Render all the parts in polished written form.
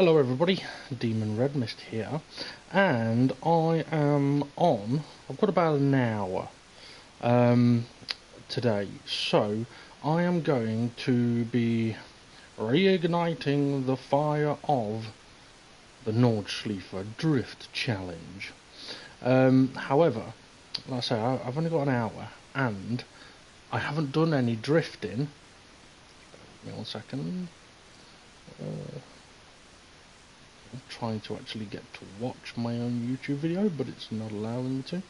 Hello everybody, Demon Red Mist here, and I've got about an hour today, so I am going to be reigniting the fire of the Nordschleife Drift Challenge. However, like I say, I've only got an hour, and I haven't done any drifting. Give me 1 second. I'm trying to actually get to watch my own YouTube video, but it's not allowing me to.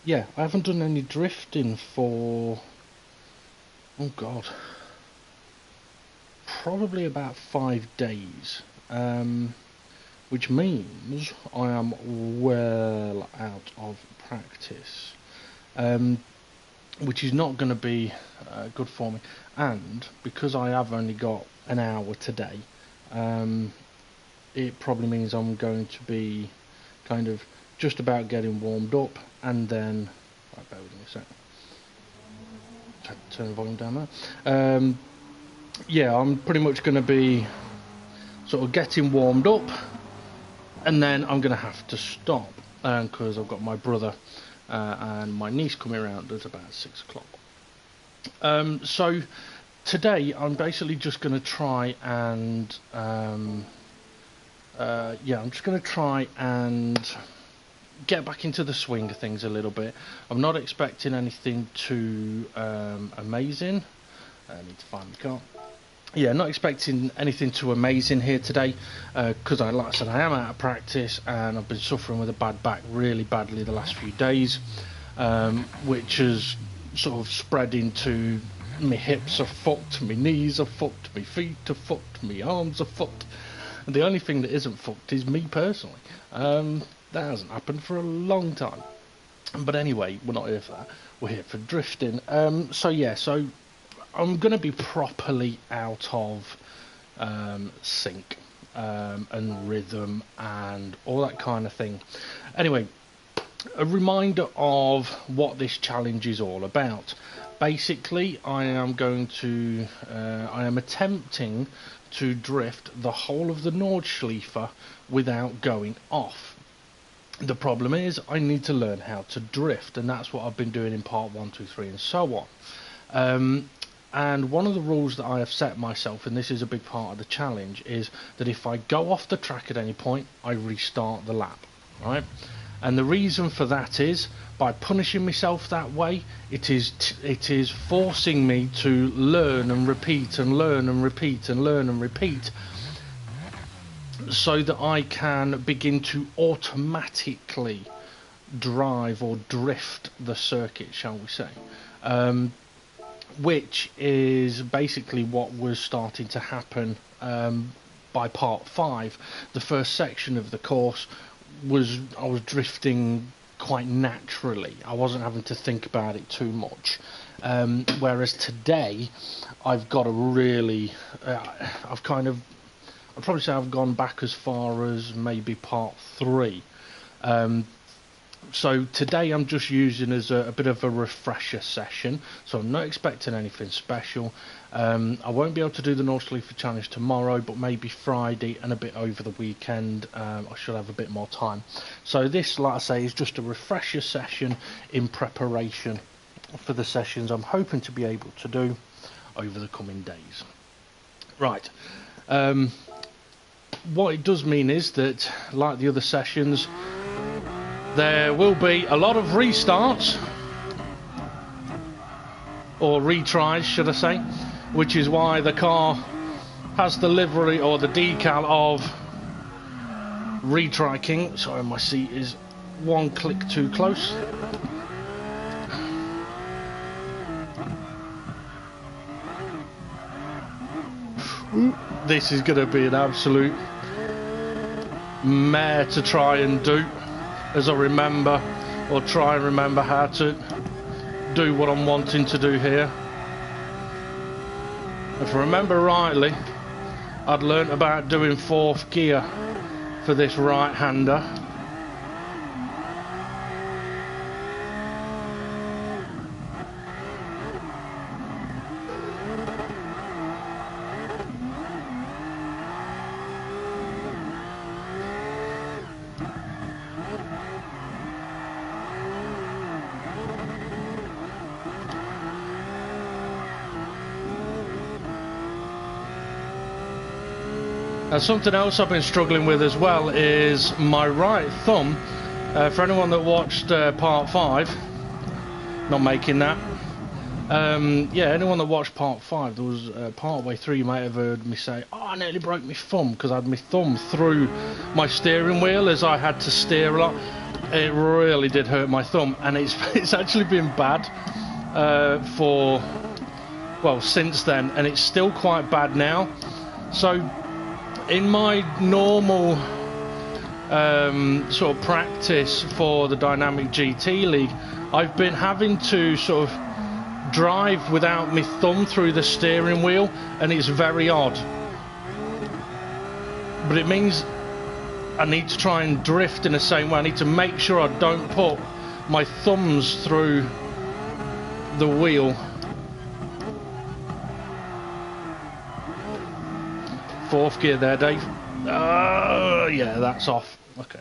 Yeah, I haven't done any drifting for, oh god, probably about 5 days, which means I am well out of practice, which is not going to be good for me. And because I have only got an hour today, it probably means I'm going to be kind of just about getting warmed up, and then right, bear with me a sec. Turn the volume down there. Yeah, I'm pretty much going to be sort of getting warmed up, and then I'm going to have to stop because I've got my brother and my niece coming around at about 6 o'clock. So today I'm basically just going to try and I'm just going to try and get back into the swing of things a little bit. I'm not expecting anything too amazing. I need to find the car. Yeah, not expecting anything too amazing here today, because like I said, I am out of practice and I've been suffering with a bad back really badly the last few days, which has sort of spread into my hips are fucked, my knees are fucked, my feet are fucked, my arms are fucked, and the only thing that isn't fucked is me personally. That hasn't happened for a long time. But anyway, we're not here for that, we're here for drifting. So I'm going to be properly out of sync and rhythm and all that kind of thing. Anyway, a reminder of what this challenge is all about. Basically, I am attempting to drift the whole of the Nordschleife without going off. The problem is I need to learn how to drift, and that's what I've been doing in part 1, 2, 3 and so on. And one of the rules that I have set myself, and this is a big part of the challenge, is that if I go off the track at any point, I restart the lap, right? And the reason for that is, by punishing myself that way, it is forcing me to learn and repeat and learn and repeat and learn and repeat, so that I can begin to automatically drive or drift the circuit, shall we say. Which is basically what was starting to happen by part 5. The first section of the course I was drifting quite naturally. I wasn't having to think about it too much. Whereas today, I've got a really, I'd probably say I've gone back as far as maybe part 3. So today I'm just using as a bit of a refresher session, so I'm not expecting anything special. I won't be able to do the Nordschleife challenge tomorrow, but maybe Friday and a bit over the weekend. I should have a bit more time. So this, like I say, is just a refresher session in preparation for the sessions I'm hoping to be able to do over the coming days. Right. What it does mean is that, like the other sessions, there will be a lot of restarts, or retries should I say, which is why the car has the livery or the decal of Retry King. Sorry, my seat is 1 click too close. This is going to be an absolute mare to try and do, as I remember, or try and remember how to do what I'm wanting to do here. If I remember rightly, I'd learnt about doing 4th gear for this right-hander. Something else I've been struggling with as well is my right thumb. For anyone that watched part 5, not making that. Yeah, anyone that watched part 5, there was part way through you might have heard me say, oh, I nearly broke my thumb because I had my thumb through my steering wheel as I had to steer a lot. It really did hurt my thumb, and it's actually been bad for, well, since then, and it's still quite bad now. So in my normal sort of practice for the Dynamic GT League, I've been having to sort of drive without my thumb through the steering wheel, and it's very odd, but it means I need to try and drift in the same way. I need to make sure I don't put my thumbs through the wheel. Fourth gear there, Dave. Yeah, that's off. Okay.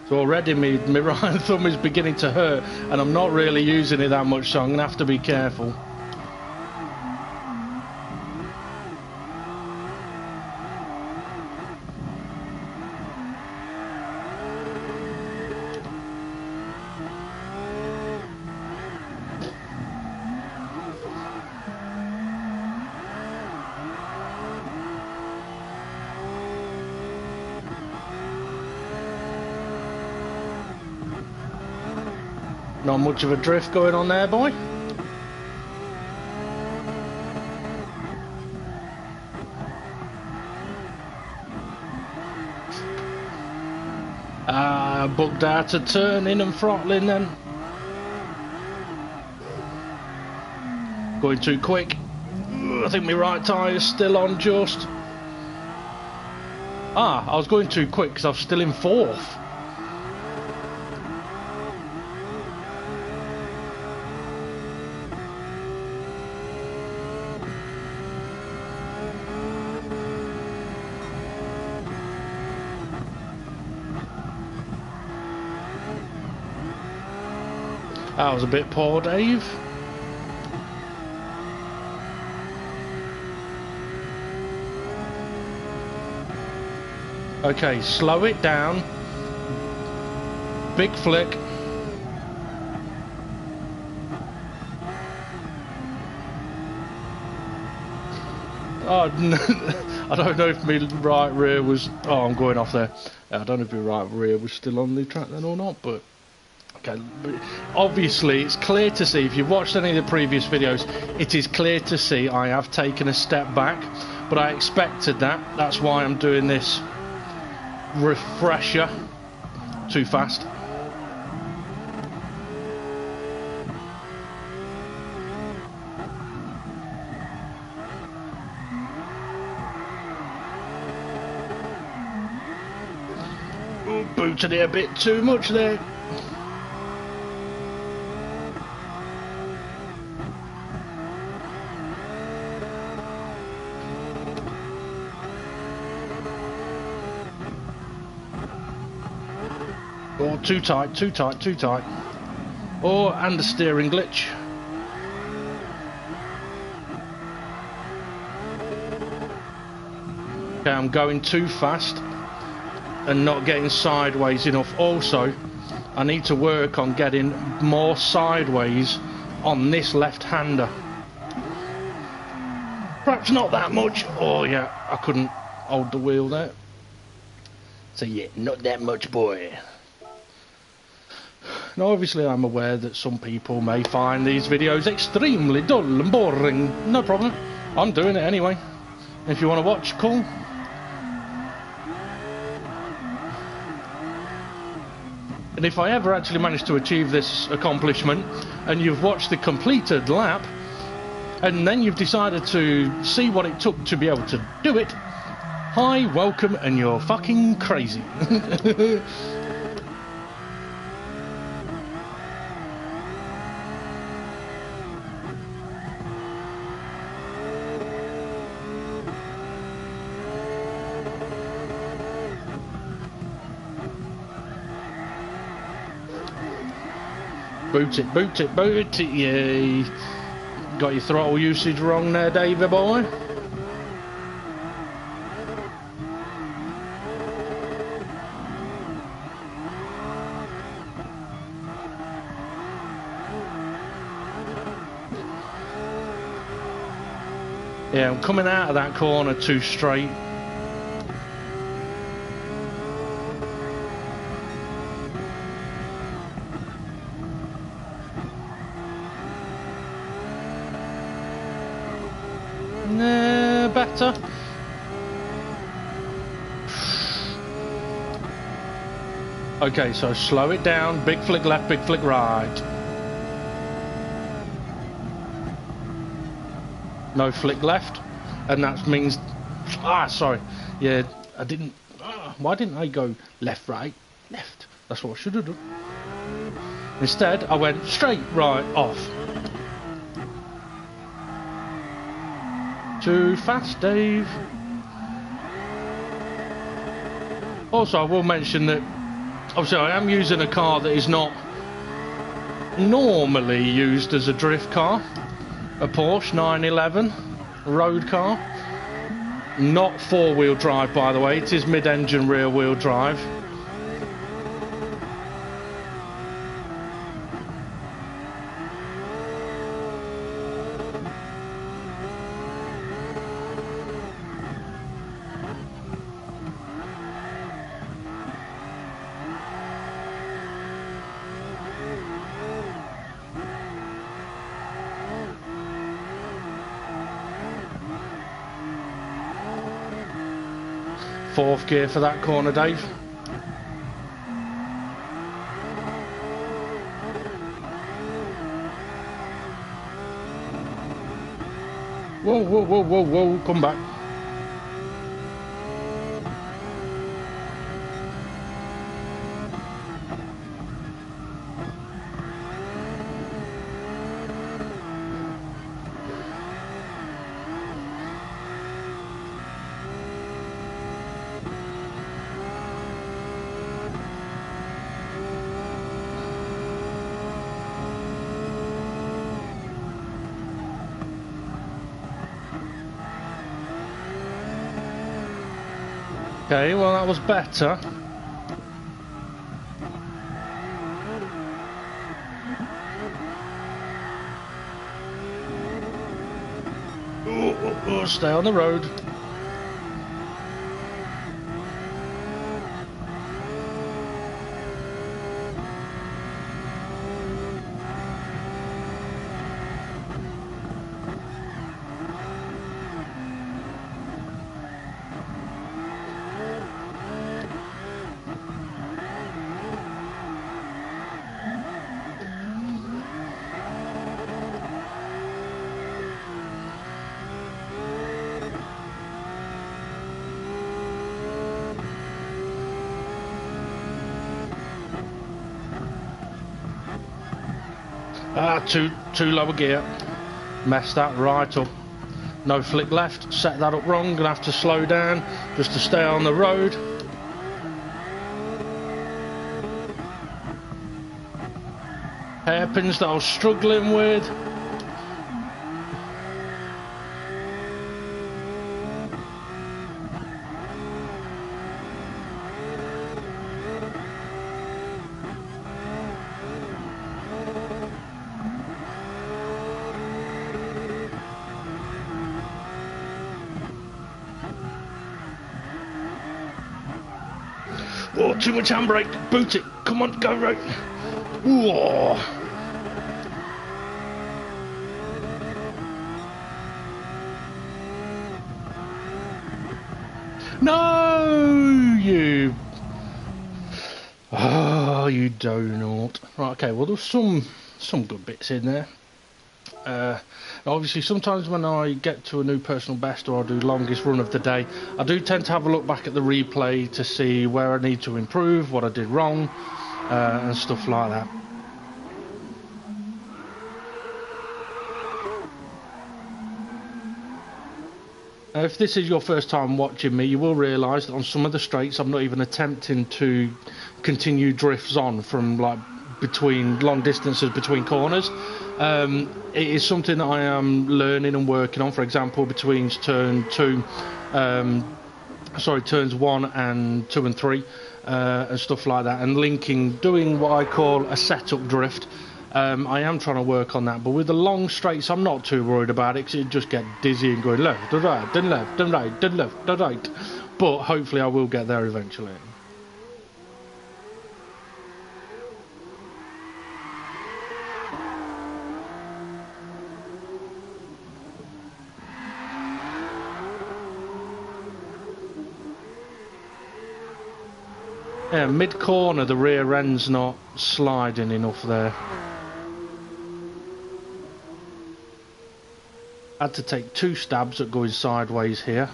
So already my right thumb is beginning to hurt, and I'm not really using it that much, so I'm going to have to be careful. Not much of a drift going on there, boy. Booked out a turn in and throttling then. Going too quick. I think my right tyre is still on just. I was going too quick because I was still in 4th. That was a bit poor, Dave. Okay, slow it down. Big flick. Oh, no. I don't know if my right rear was... Oh, I'm going off there. I don't know if my right rear was still on the track then or not, but... Okay, obviously it's clear to see, if you've watched any of the previous videos, it is clear to see I have taken a step back, but I expected that. That's why I'm doing this refresher too fast. Ooh, booted it a bit too much there. Oh, too tight, too tight, too tight. Oh, and the steering glitch. Okay, I'm going too fast and not getting sideways enough. Also, I need to work on getting more sideways on this left-hander. Perhaps not that much. Oh yeah, I couldn't hold the wheel there. So yeah, not that much, boy. Now obviously I'm aware that some people may find these videos extremely dull and boring. No problem, I'm doing it anyway. If you want to watch, cool. And if I ever actually manage to achieve this accomplishment and you've watched the completed lap and then you've decided to see what it took to be able to do it, hi, welcome, and you're fucking crazy. Boot it, boot it, boot it, yay. Got your throttle usage wrong there, Davey boy. Yeah, I'm coming out of that corner too straight. Nah, better. Okay, so slow it down. Big flick left, big flick right. No flick left, and that means, sorry, yeah, I didn't, why didn't I go left, right, left? That's what I should have done. Instead, I went straight, right, off. Too fast, Dave. Also, I will mention that, obviously, I am using a car that is not normally used as a drift car. A Porsche 911 road car, not four-wheel drive, by the way. It is mid-engine rear-wheel drive. Fourth gear for that corner, Dave. Whoa, whoa, whoa, whoa, whoa, come back. Okay, well that was better. Stay on the road. Too low a gear. Messed that right up. No flick left. Set that up wrong. Gonna have to slow down just to stay on the road. Hairpins that I was struggling with. Oh, too much handbrake. Boot it. Come on, go right. Whoa. No, you. Oh, you donut. Right, okay. Well, there's some good bits in there. Obviously, sometimes when I get to a new personal best or I do longest run of the day, I do tend to have a look back at the replay to see where I need to improve, what I did wrong, and stuff like that. If this is your first time watching me, you will realise that on some of the straights I'm not even attempting to continue drifts on from like between long distances between corners. It is something that I am learning and working on. For example, between turns 1 and 2 and 3 and stuff like that, and doing what I call a setup drift. I am trying to work on that, but with the long straights I'm not too worried about it, because it just get dizzy and going left to right, then left, then right, then left, then right. But hopefully I will get there eventually. Yeah, mid-corner the rear end's not sliding enough there. Had to take 2 stabs at going sideways here.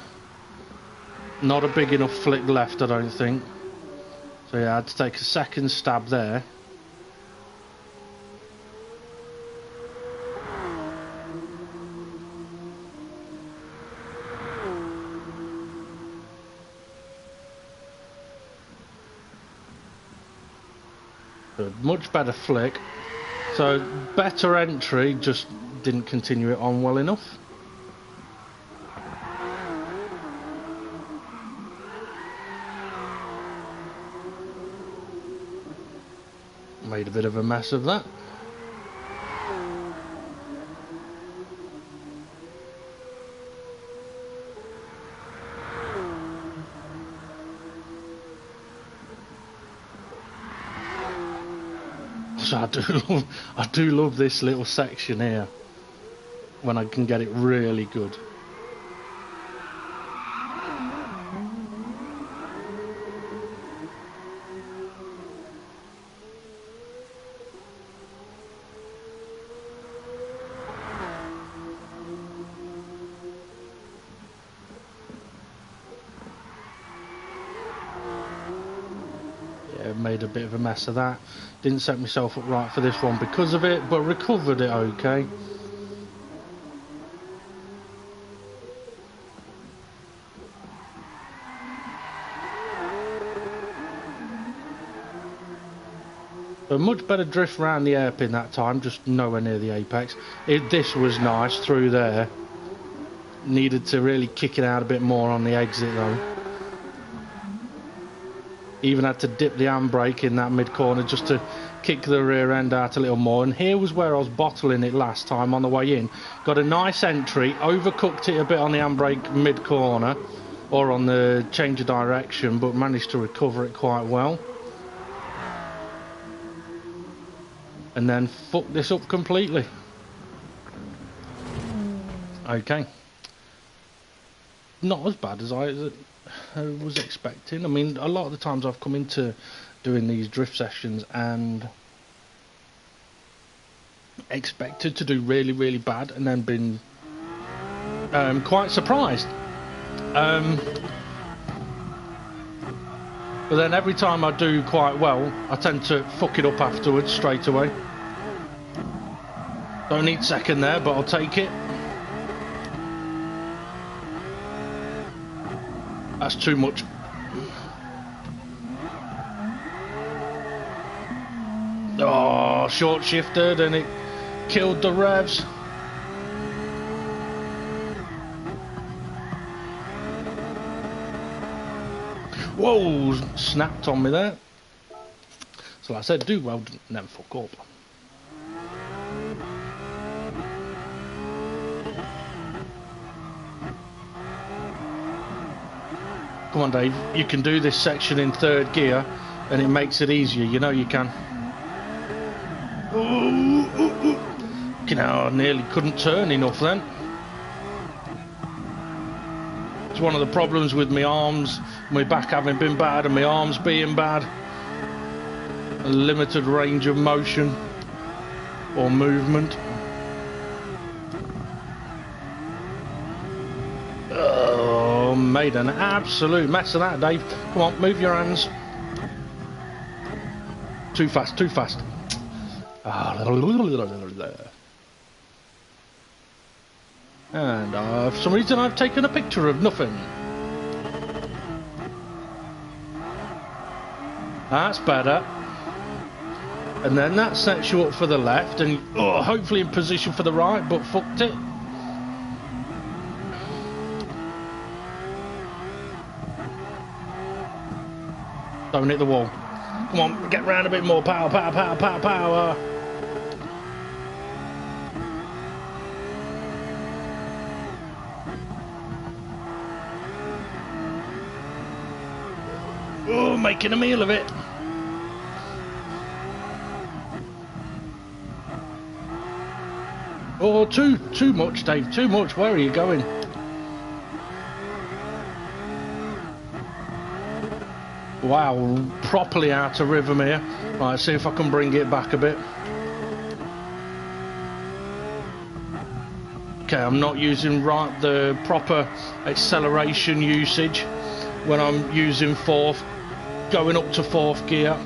Not a big enough flick left, I don't think. So yeah, I had to take a second stab there. Much better flick. So better entry, just didn't continue it on well enough. Made a bit of a mess of that. So I do love this little section here when I can get it really good. Made a bit of a mess of that. Didn't set myself up right for this one because of it, but recovered it okay. A much better drift around the hairpin that time, just nowhere near the apex. This was nice through there. Needed to really kick it out a bit more on the exit though. Even had to dip the handbrake in that mid-corner just to kick the rear end out a little more. And here was where I was bottling it last time on the way in. Got a nice entry, overcooked it a bit on the handbrake mid-corner, or on the change of direction, but managed to recover it quite well. And then fucked this up completely. Okay. Not as bad as I was expecting. I mean, a lot of the times I've come into doing these drift sessions and expected to do really, really bad, and then been quite surprised. But then every time I do quite well, I tend to fuck it up afterwards straight away. Don't need second there, but I'll take it. That's too much. Oh, short shifted and it killed the revs. Whoa, snapped on me there. So like I said, do well and then fuck up. Come on, Dave, you can do this section in 3rd gear and it makes it easier, you know you can. You know, I nearly couldn't turn enough then. It's one of the problems with my arms, my back having been bad and my arms being bad. A limited range of motion or movement. Made an absolute mess of that, Dave. Come on, move your hands. Too fast, too fast. And for some reason I've taken a picture of nothing. That's better. And then that sets you up for the left, and hopefully in position for the right, but fucked it. Don't hit the wall. Come on, get round a bit more. Power, power, power, power, power. Oh, making a meal of it. Oh, too much, Dave. Too much. Where are you going? Wow, properly out of rhythm here. Right, see if I can bring it back a bit. Okay, I'm not using the proper acceleration usage when I'm using going up to fourth gear.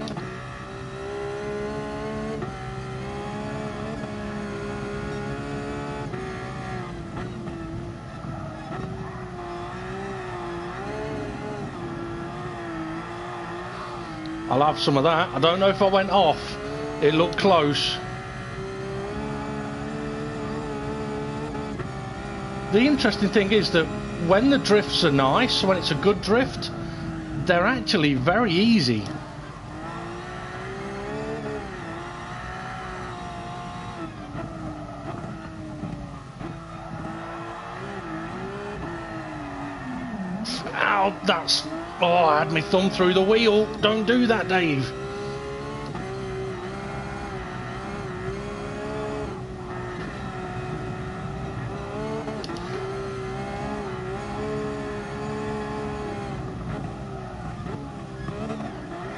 I'll have some of that. I don't know if I went off. It looked close. The interesting thing is that when the drifts are nice, when it's a good drift, they're actually very easy. Ow, that's... Oh, I had my thumb through the wheel. Don't do that, Dave.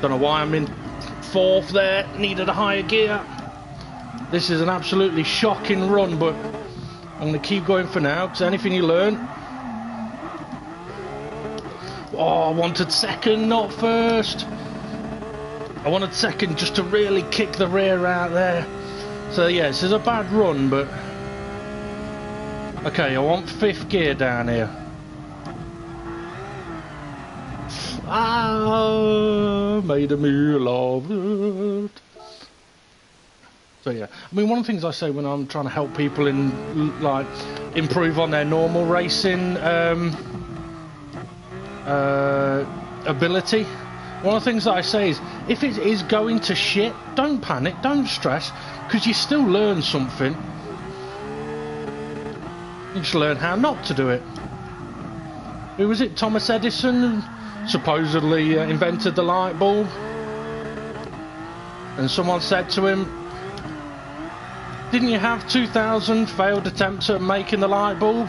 Don't know why I'm in fourth there. Needed a higher gear. This is an absolutely shocking run, but I'm going to keep going for now, because anything you learn... Oh, I wanted second, not first. I wanted second just to really kick the rear out there. So yeah, this is a bad run, but... Okay, I want fifth gear down here. Ah, made a meal of it. So yeah, I mean, one of the things I say when I'm trying to help people in, like, improve on their normal racing ability, one of the things that I say is, if it is going to shit, don't panic, don't stress, because you still learn something. You just learn how not to do it. Who was it? Thomas Edison supposedly invented the light bulb, and someone said to him, didn't you have 2,000 failed attempts at making the light bulb?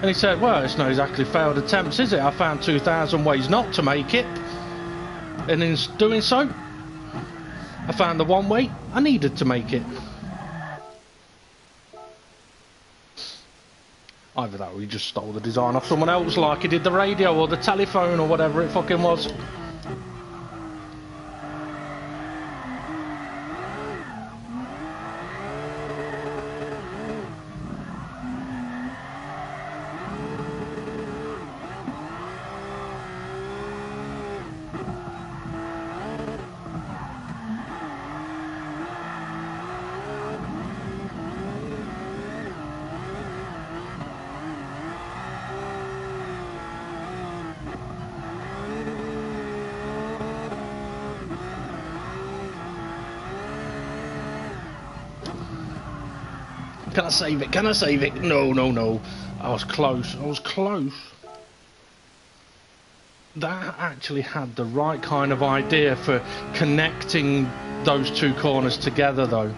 And he said, well, it's not exactly failed attempts, is it? I found 2,000 ways not to make it, and in doing so I found the one way I needed to make it. Either that or he just stole the design off someone else, like he did the radio or the telephone or whatever it fucking was. Can I save it? Can I save it? No, no, no. I was close. I was close. That actually had the right kind of idea for connecting those two corners together, though.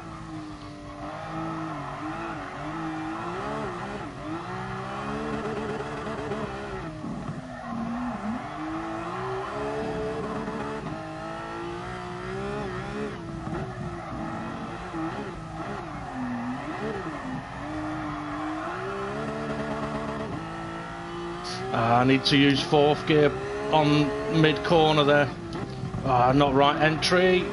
I need to use fourth gear on mid corner there. Not right entry.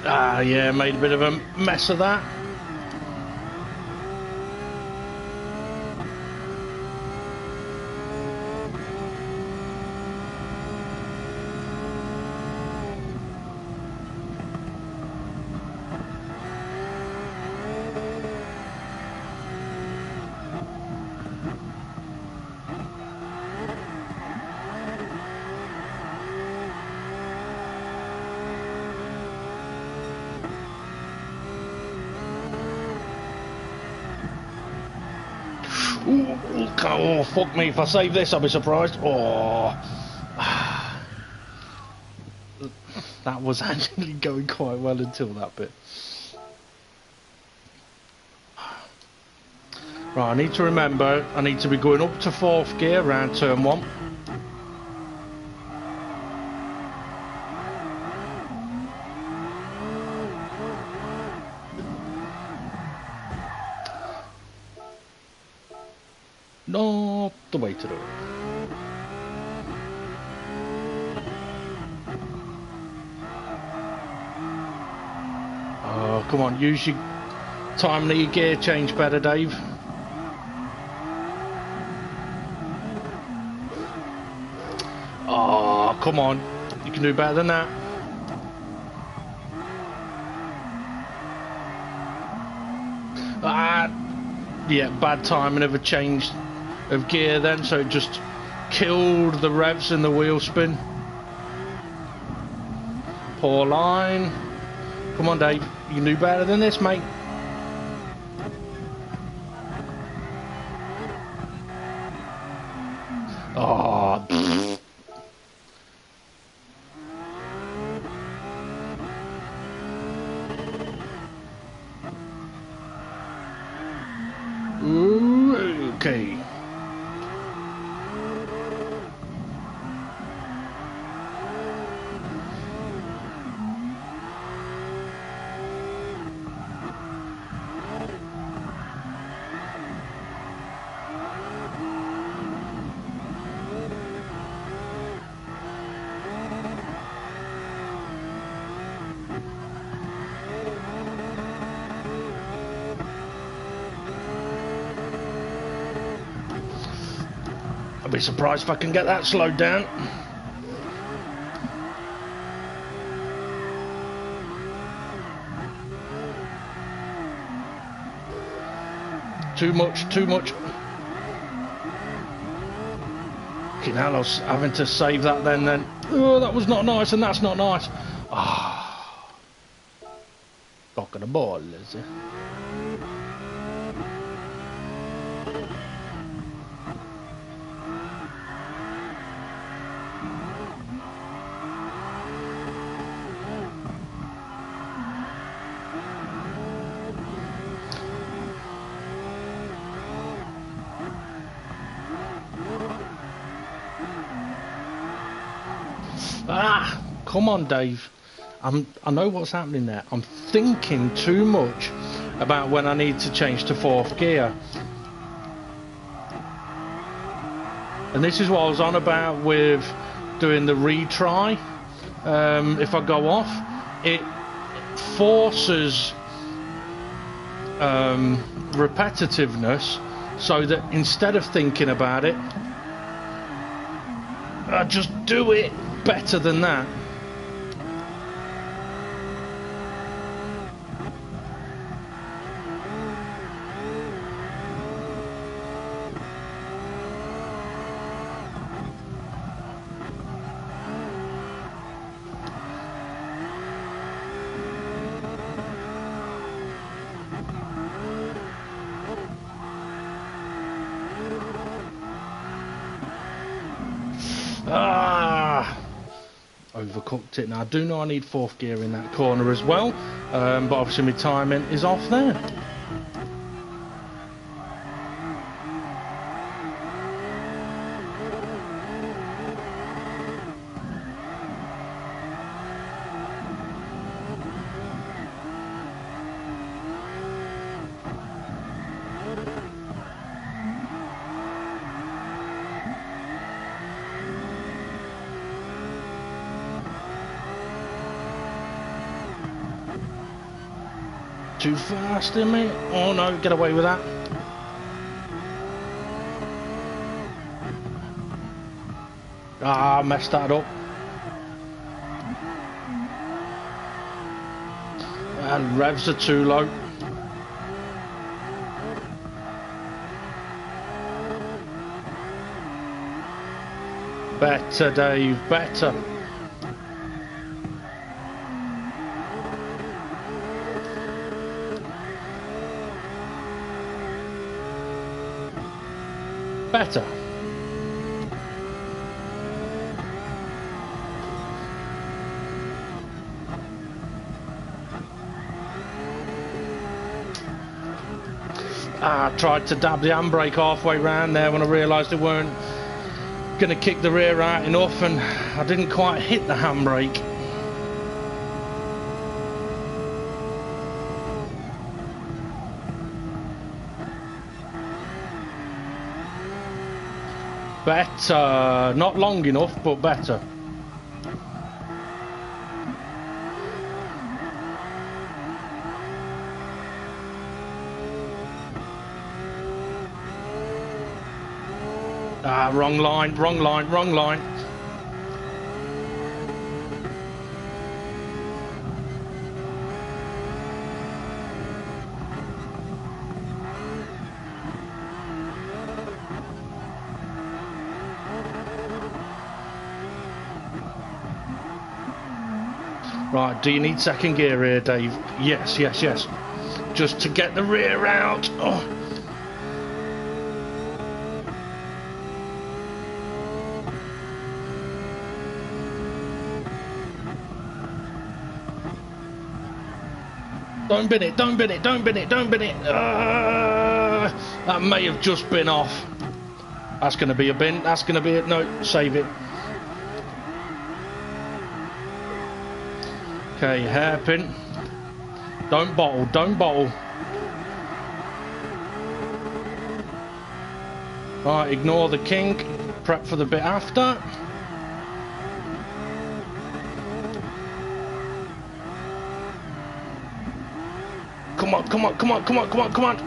Ah, yeah, made a bit of a mess of that. Ooh, oh, fuck me. If I save this, I'll be surprised. Oh. That was actually going quite well until that bit. Right, I need to remember, I need to be going up to 4th gear around turn 1. Not the way to do it. Oh, come on, use your timing of your gear change better, Dave. Oh, come on, you can do better than that. Yeah, bad timing of a change of gear then, so it just killed the revs and the wheel spin. Poor line. Come on, Dave, you can do better than this, mate. Oh, pfft. Ooh, okay. I'll be surprised if I can get that slowed down. Too much, too much. Okay, now I was having to save that then. Oh, that was not nice, and that's not nice. Ah, cock of the ball, is it? Ah, come on, Dave. I know what's happening there. I'm thinking too much about when I need to change to 4th gear. And this is what I was on about with doing the retry. If I go off, it forces repetitiveness, so that instead of thinking about it, I just do it better than that. Ah, overcooked it. Now I do know I need 4th gear in that corner as well, but obviously my timing is off there. Too fast in me. Oh no, get away with that. Ah, messed that up. And revs are too low. Better, Dave, better. Better. I tried to dab the handbrake halfway round there when I realised they weren't going to kick the rear out enough, and I didn't quite hit the handbrake. Better. Not long enough, but better. Ah, wrong line, wrong line, wrong line. Right, do you need second gear here, Dave? Yes, yes, yes. Just to get the rear out. Oh. Don't bin it, don't bin it, don't bin it, don't bin it. That may have just been off. That's going to be a bin, that's going to be it. No, save it. Okay, hairpin. Don't bottle, don't bottle. Right, ignore the kink. Prep for the bit after. Come on, come on, come on, come on, come on, come on.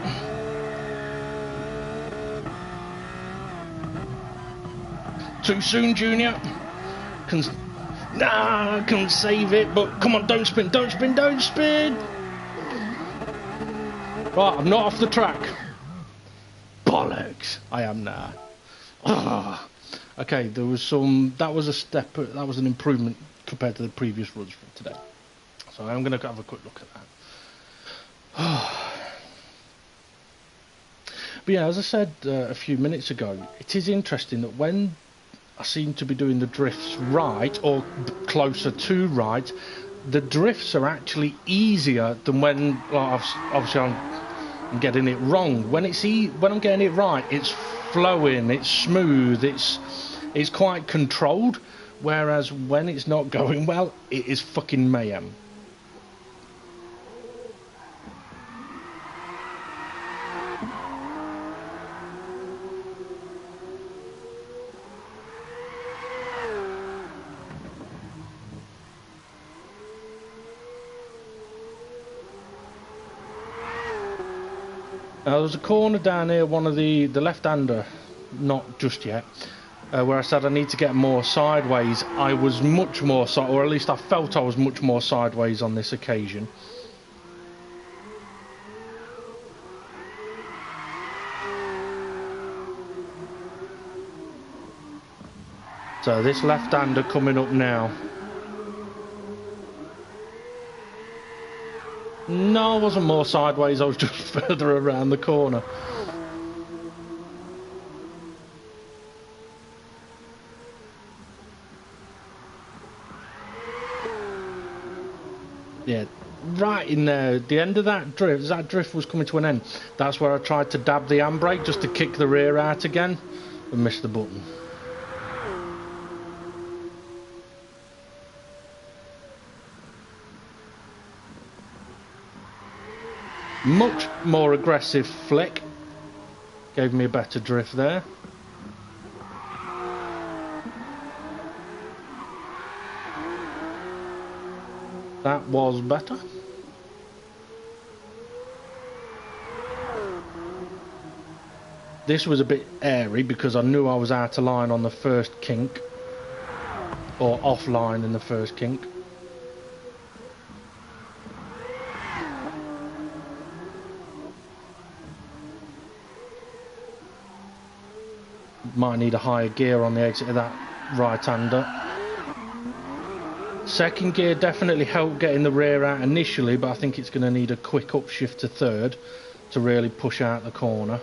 Too soon, Junior. Nah, can save it, but come on, don't spin, don't spin, don't spin. Right, I'm not off the track. Bollocks. I am now. Ah. Okay, there was some, that was a step, that was an improvement compared to the previous runs from today. So I'm going to have a quick look at that. But yeah, as I said a few minutes ago, it is interesting that when I seem to be doing the drifts right, or closer to right, the drifts are actually easier than when, well, obviously I'm getting it wrong. When when I'm getting it right, it's flowing, it's smooth, it's quite controlled, whereas when it's not going well, it is fucking mayhem. There was a corner down here, one of the left-hander, not just yet, where I said I need to get more sideways. I was much more, or at least I felt I was much more sideways on this occasion. So this left-hander coming up now. No, I wasn't more sideways, I was just further around the corner. Yeah, right in there, the end of that drift was coming to an end. That's where I tried to dab the handbrake just to kick the rear out again and missed the button. Much more aggressive flick. Gave me a better drift there. That was better. This was a bit airy because I knew I was out of line on the first kink, or offline in the first kink. Might need a higher gear on the exit of that right-hander. Second gear definitely helped getting the rear out initially, but I think it's going to need a quick upshift to third to really push out the corner.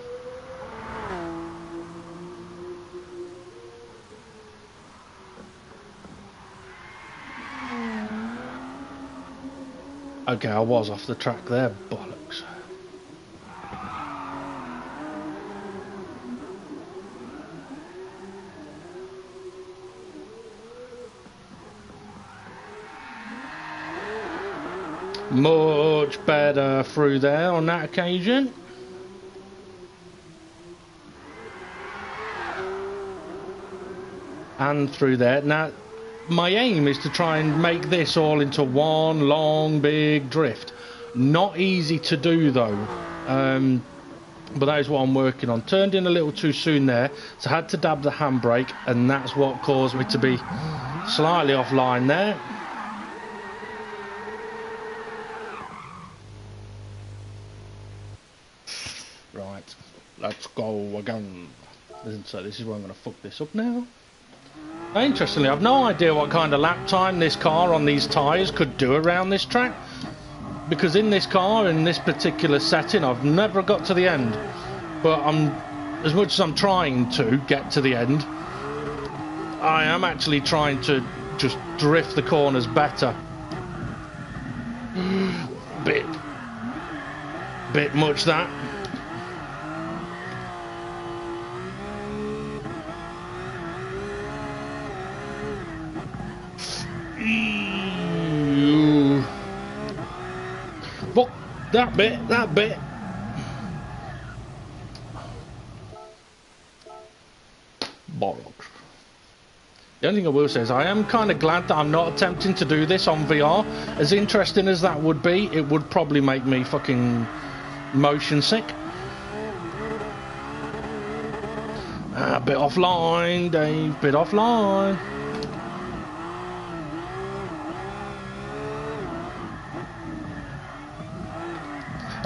Okay, I was off the track there, bollocks. Much better through there on that occasion. And through there. Now, my aim is to try and make this all into one long, big drift. Not easy to do, though. But that is what I'm working on. Turned in a little too soon there, so I had to dab the handbrake, and that's what caused me to be slightly offline there. Right, let's go again. So this is where I'm going to fuck this up now. Interestingly, I've no idea what kind of lap time this car on these tyres could do around this track. Because in this car, in this particular setting, I've never got to the end. But as much as I'm trying to get to the end, I am actually trying to just drift the corners better. Bit much that. Fuck that bit. Bollocks. The only thing I will say is I am kind of glad that I'm not attempting to do this on VR. As interesting as that would be, it would probably make me fucking motion sick. Bit offline, Dave, bit offline.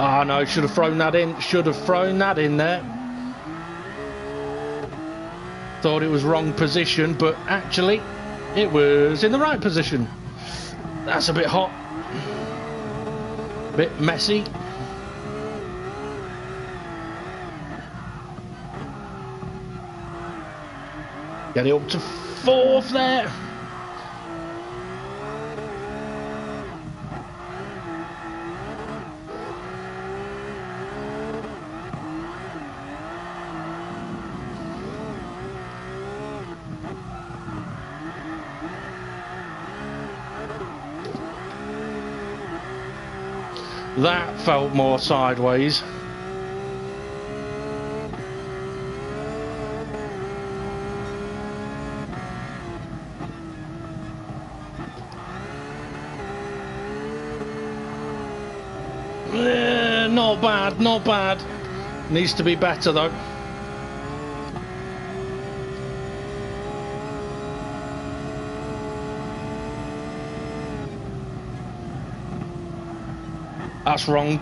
Ah, no, should have thrown that in there. Thought it was wrong position, but actually it was in the right position. That's a bit hot, bit messy. Get it up to fourth there. That felt more sideways. Not bad. Needs to be better though. That's wrong.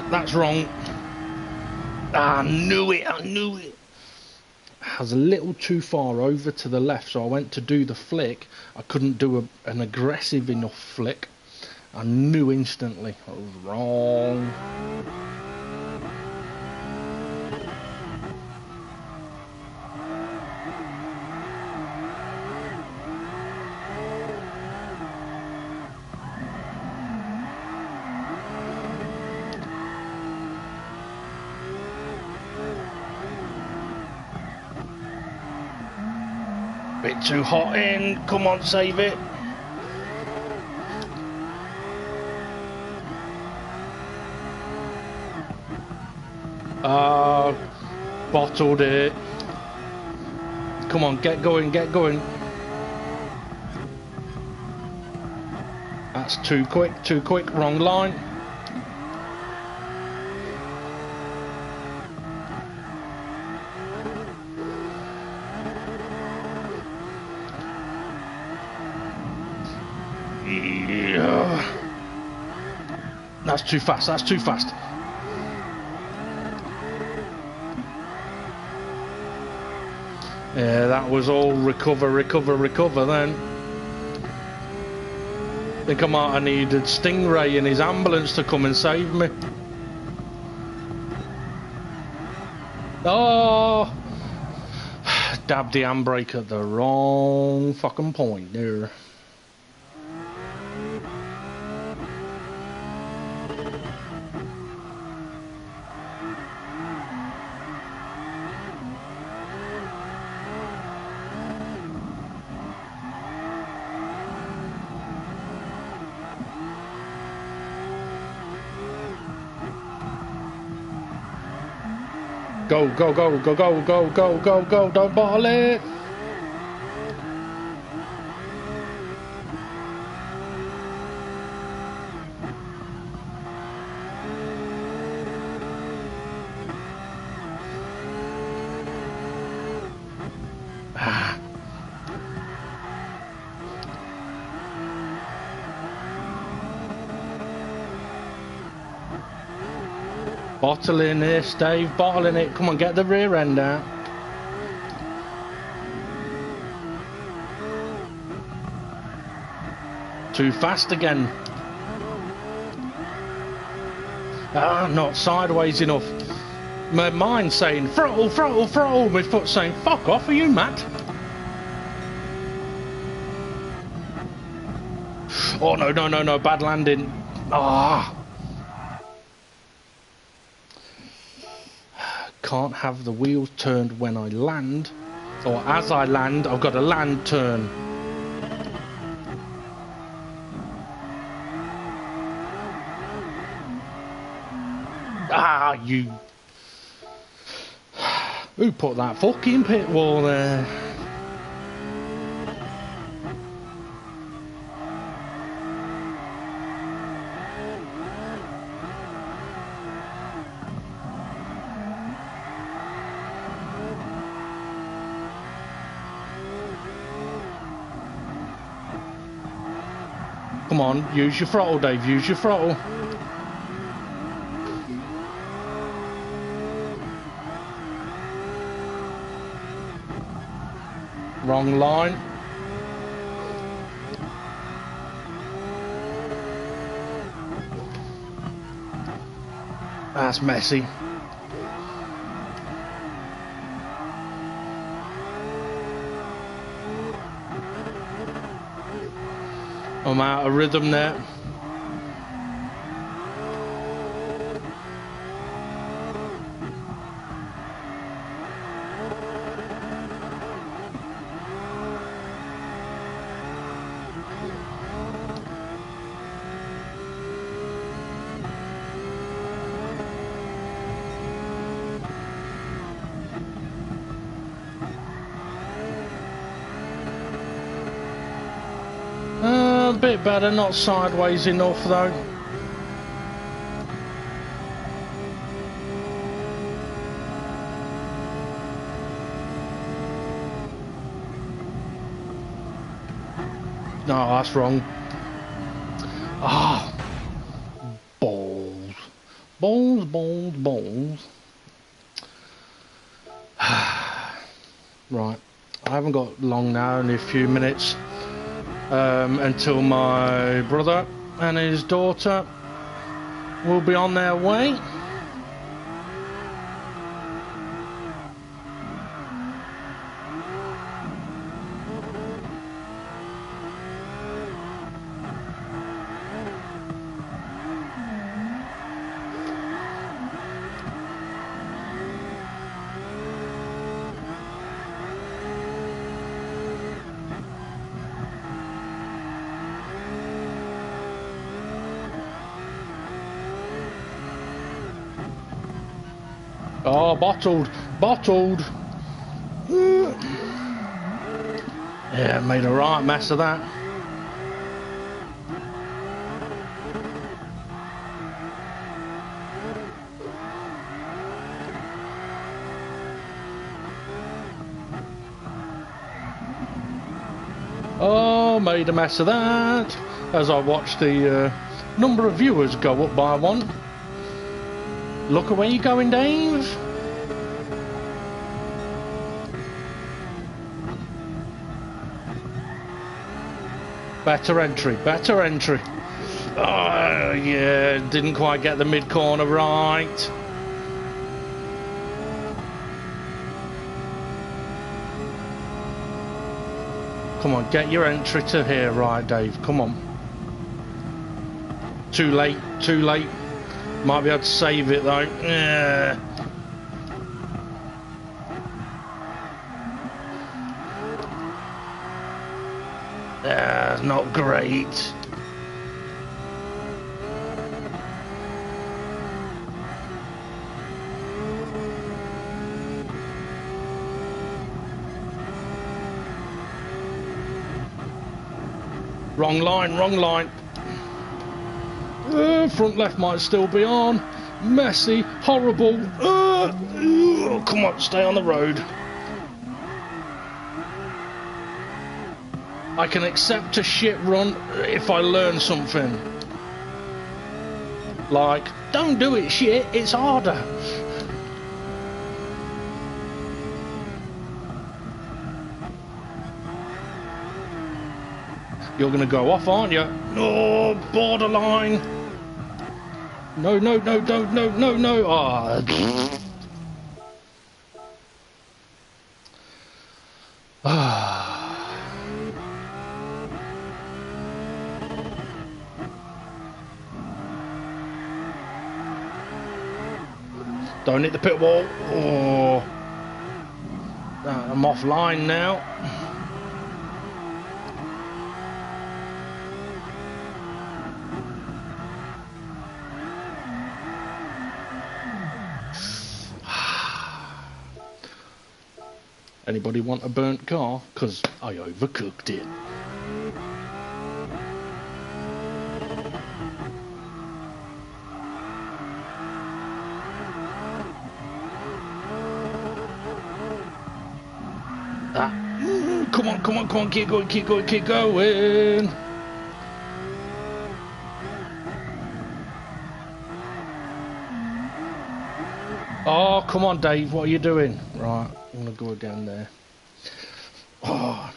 I knew it. I was a little too far over to the left, so I went to do the flick. I couldn't do an aggressive enough flick. I knew instantly I was wrong. Bit too hot in. Come on, save it. Bottled it. Come on, get going. That's too quick, wrong line. Yeah. That's too fast, that's too fast. Yeah, that was all recover then. I think I might have needed Stingray and his ambulance to come and save me. Oh! Dabbed the handbrake at the wrong fucking point there. Go, go, go, go, go, go, go, go, go, don't bottle it! Bottling this, Dave, bottling it. Come on, get the rear end out. Too fast again. Ah, not sideways enough. My mind's saying, throttle, throttle, throttle. My foot's saying, fuck off, are you mad? Oh, no, no, no, no, bad landing. Ah. Can't have the wheels turned when I land, or as I land. I've got a land turn. Ah, you. Who put that fucking pit wall there? Come on, use your throttle, Dave, use your throttle. Wrong line. That's messy. I'm out of rhythm there. A bit better, not sideways enough though. No, that's wrong. Ah, balls, balls, balls, balls. Right, I haven't got long now, only a few minutes. Until my brother and his daughter will be on their way. Oh, bottled, bottled. Yeah, made a right mess of that. Oh, made a mess of that. as I watch the number of viewers go up by one. Look at where you're going, Dave. Better entry, better entry. Oh, yeah, didn't quite get the mid-corner right. Come on, get your entry to here right, Dave. Come on. Too late, too late. Might be able to save it, though. Yeah. Not great. Wrong line, wrong line. Front left might still be on. Messy, horrible. Come on, stay on the road. I can accept a shit run if I learn something. Like, don't do it shit, it's harder. You're gonna go off, aren't you? No, borderline. No, no, no, no, no, no, no. Ah. Don't hit the pit wall. Oh. I'm offline now. Anybody want a burnt car? Because I overcooked it. Come on, come on, come on, keep going, keep going, keep going. Oh, come on, Dave, what are you doing? Right, I'm going to go again there. Oh.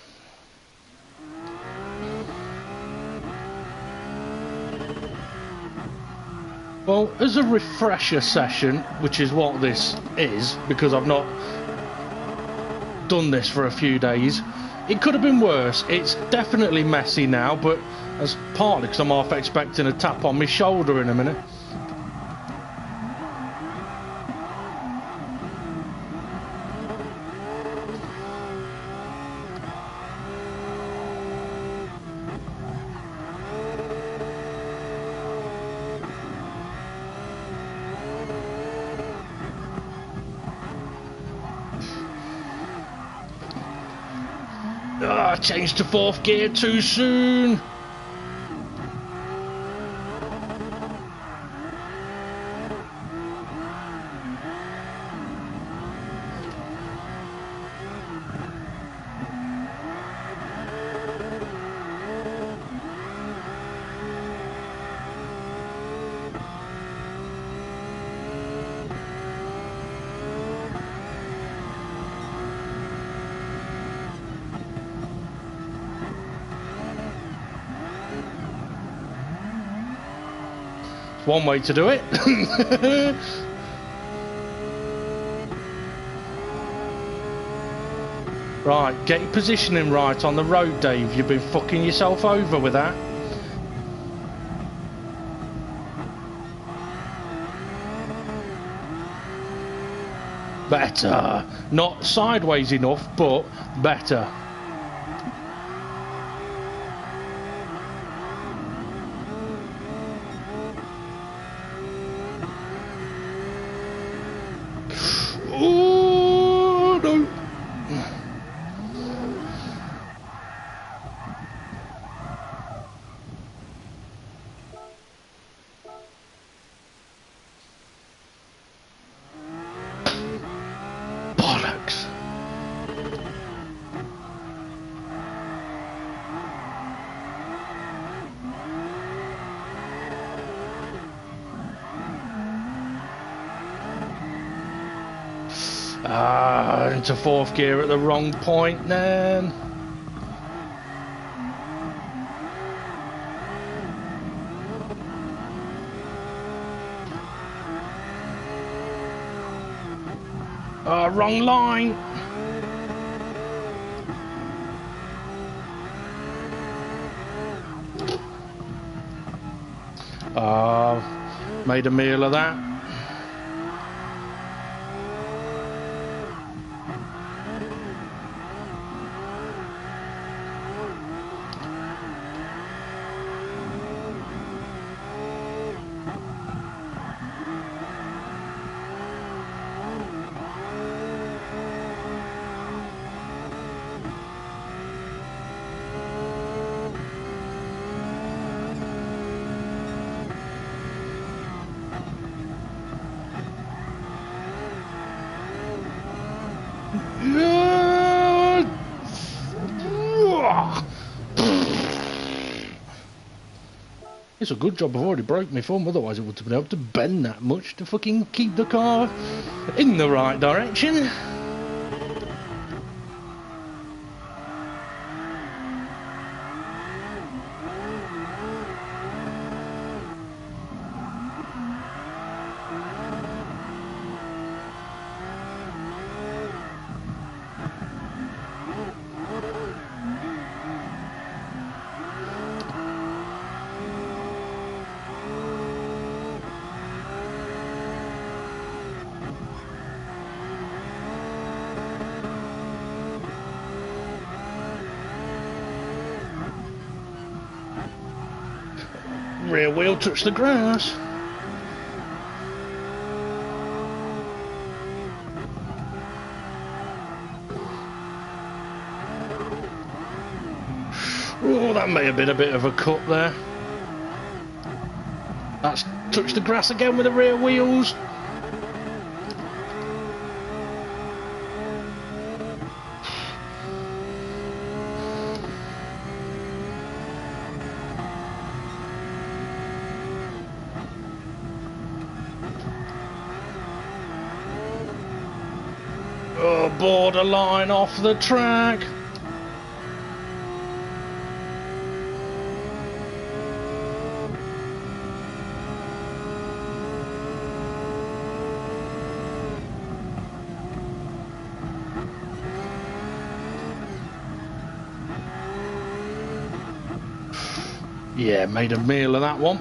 Well, as a refresher session, which is what this is, because I've not done this for a few days, it could have been worse. It's definitely messy now, but that's partly because I'm half expecting a tap on my shoulder in a minute. Changed to fourth gear too soon. One way to do it. Right, get your positioning right on the road, Dave. You've been fucking yourself over with that. Better. Not sideways enough, but better. Oh, no. Bollocks. Into fourth gear at the wrong point then. Wrong line. Made a meal of that. It's a good job I've already broke my thumb, otherwise it wouldn't have been able to bend that much to fucking keep the car in the right direction. Rear wheel touched the grass. Oh, that may have been a bit of a cut there. That's touched the grass again with the rear wheels. Oh, borderline off the track. Yeah, made a meal of that one.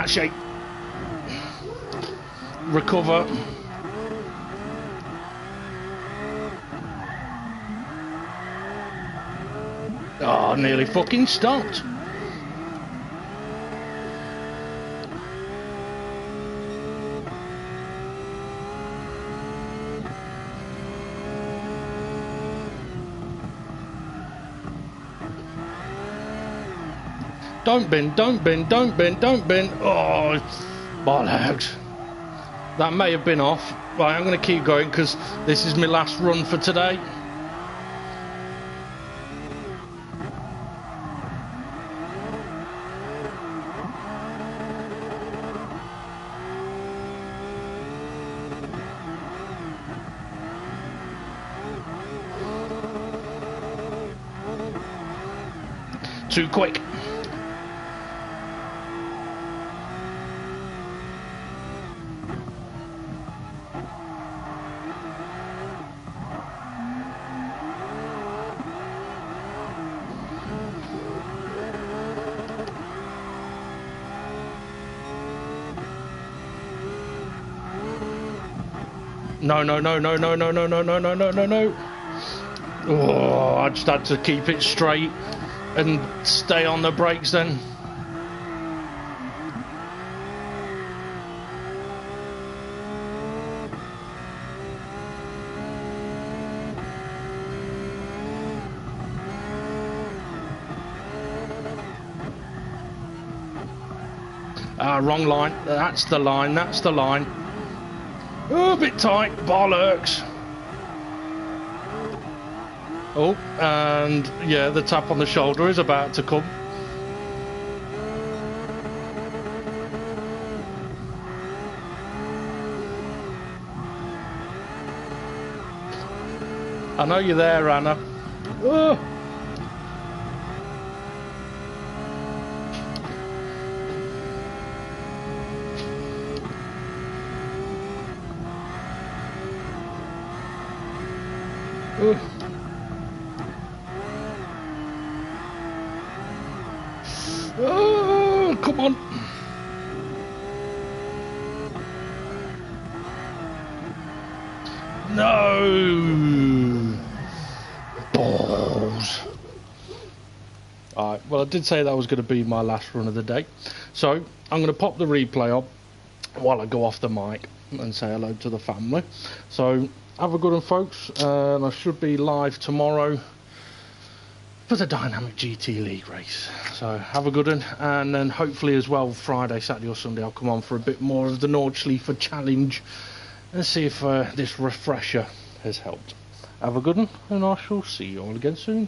Shake. Recover. Oh, nearly fucking stopped. Don't bend, don't bend, don't bend, don't bend. Oh, bollocks. That may have been off. Right, I'm going to keep going because this is my last run for today. Too quick. No, no, no, no, no, no, no, no, no, no, no, no, no. Oh, I just had to keep it straight and stay on the brakes then. Wrong line. That's the line. That's the line. Oh, a bit tight. Bollocks. Oh, and yeah, the tap on the shoulder is about to come. I know you're there, Anna. Oh. Oh, come on. No. Balls. Alright, well, I did say that was going to be my last run of the day. So, I'm going to pop the replay up while I go off the mic and say hello to the family. So, have a good one, folks. And I should be live tomorrow for the Dynamic GT League race. So have a good one, and then hopefully as well Friday, Saturday or Sunday I'll come on for a bit more of the Nordschleife challenge and see if this refresher has helped. Have a good one, and I shall see you all again soon.